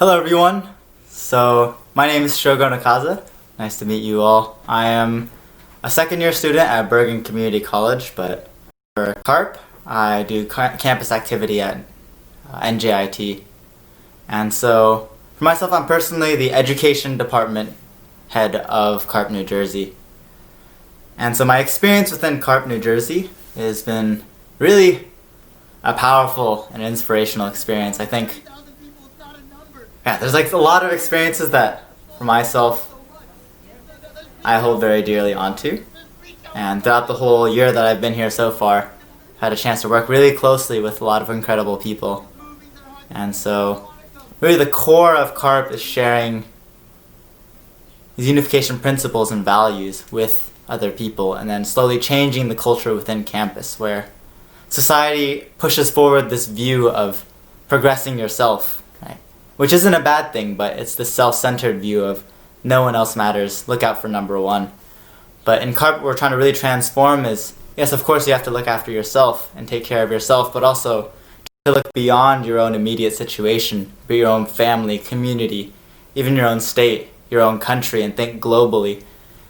Hello everyone. So my name is Shogo Nakaza. Nice to meet you all. I am a second year student at Bergen Community College, but for CARP I do campus activity at NJIT. And so for myself, I'm personally the education department head of CARP New Jersey. And so my experience within CARP New Jersey has been really a powerful and inspirational experience. I think there's like a lot of experiences that, for myself, I hold very dearly onto. And throughout the whole year that I've been here so far, I've had a chance to work really closely with a lot of incredible people. And so, really the core of CARP is sharing these unification principles and values with other people, and then slowly changing the culture within campus, where society pushes forward this view of progressing yourself. Which isn't a bad thing, but it's the self-centered view of no one else matters, look out for number one. But in CARP, what we're trying to really transform is, yes, of course you have to look after yourself and take care of yourself, but also to look beyond your own immediate situation, be your own family, community, even your own state, your own country, and think globally.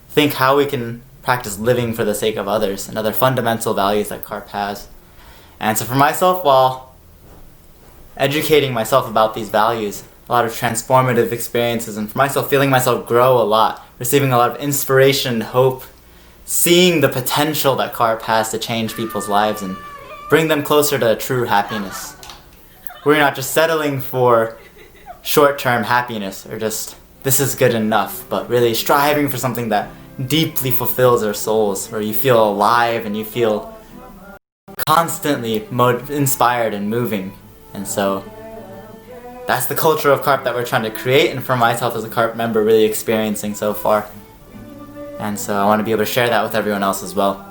Think how we can practice living for the sake of others and other fundamental values that CARP has. And so for myself, while educating myself about these values, a lot of transformative experiences, and for myself feeling myself grow a lot, receiving a lot of inspiration, hope, seeing the potential that CARP has to change people's lives and bring them closer to true happiness. We're not just settling for short-term happiness or just this is good enough, but really striving for something that deeply fulfills our souls, where you feel alive and you feel constantly inspired and moving. And so that's the culture of CARP that we're trying to create, and for myself as a CARP member, really experiencing so far. And so I want to be able to share that with everyone else as well.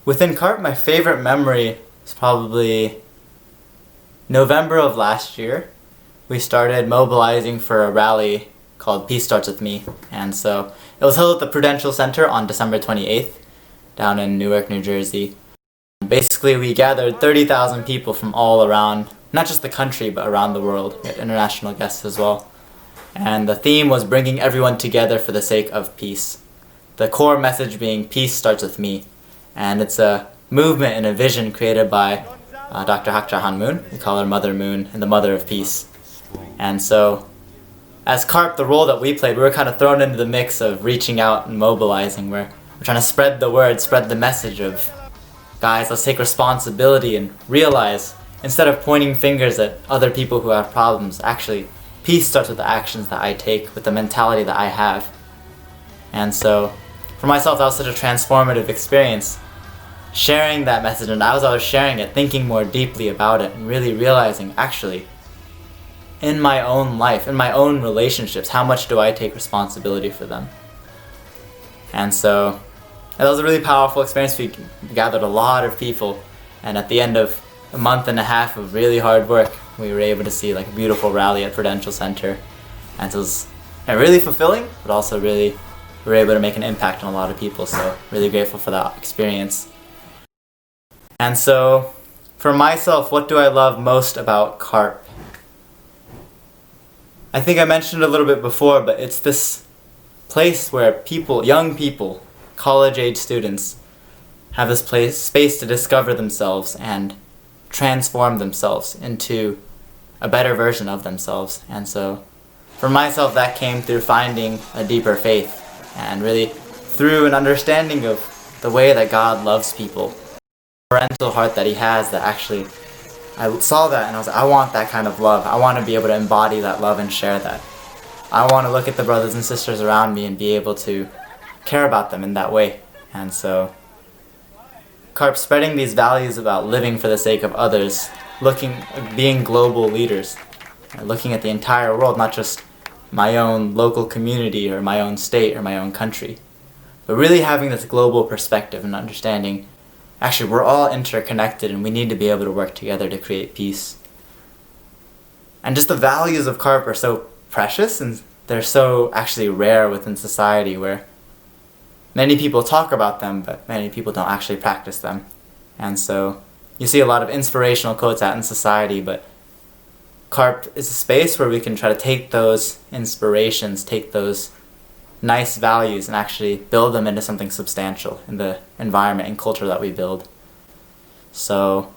Within CARP, my favorite memory is probably November of last year. We started mobilizing for a rally called Peace Starts With Me. And so it was held at the Prudential Center on December 28th down in Newark, New Jersey. Basically, we gathered 30,000 people from all around, not just the country, but around the world. We had international guests as well. And the theme was bringing everyone together for the sake of peace. The core message being, peace starts with me. And it's a movement and a vision created by Dr. Hak Ja Han Moon. We call her Mother Moon, and the Mother of Peace. And so, as CARP, the role that we played, we were kind of thrown into the mix of reaching out and mobilizing, where we're trying to spread the word, spread the message of, guys, let's take responsibility and realize, instead of pointing fingers at other people who have problems, actually, peace starts with the actions that I take, with the mentality that I have. And so, for myself, that was such a transformative experience, sharing that message, and as I was sharing it, thinking more deeply about it, and really realizing, actually, in my own life, in my own relationships, how much do I take responsibility for them? And so, that was a really powerful experience. We gathered a lot of people, and at the end of a month and a half of really hard work, we were able to see like a beautiful rally at Prudential Center. And it was really fulfilling, but also really, we were able to make an impact on a lot of people, so really grateful for that experience. And so, for myself, what do I love most about CARP? I think I mentioned it a little bit before, but it's this place where people, young people, college-age students, have this space to discover themselves and transform themselves into a better version of themselves. And so, for myself, that came through finding a deeper faith, and really through an understanding of the way that God loves people, the parental heart that He has, that actually, I saw that and I was like, I want that kind of love. I want to be able to embody that love and share that. I want to look at the brothers and sisters around me and be able to care about them in that way. And so, CARP spreading these values about living for the sake of others, being global leaders, looking at the entire world, not just my own local community or my own state or my own country, but really having this global perspective and understanding, actually, we're all interconnected and we need to be able to work together to create peace. And just the values of CARP are so precious, and they're so actually rare within society, where many people talk about them, but many people don't actually practice them. And so you see a lot of inspirational quotes out in society, but CARP is a space where we can try to take those inspirations, take those nice values, and actually build them into something substantial in the environment and culture that we build. So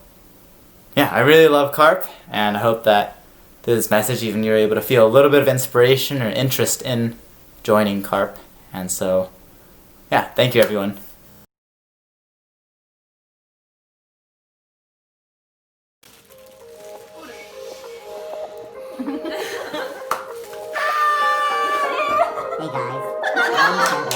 yeah, I really love CARP, and I hope that through this message even you're able to feel a little bit of inspiration or interest in joining CARP. And so yeah, thank you everyone. Hey guys,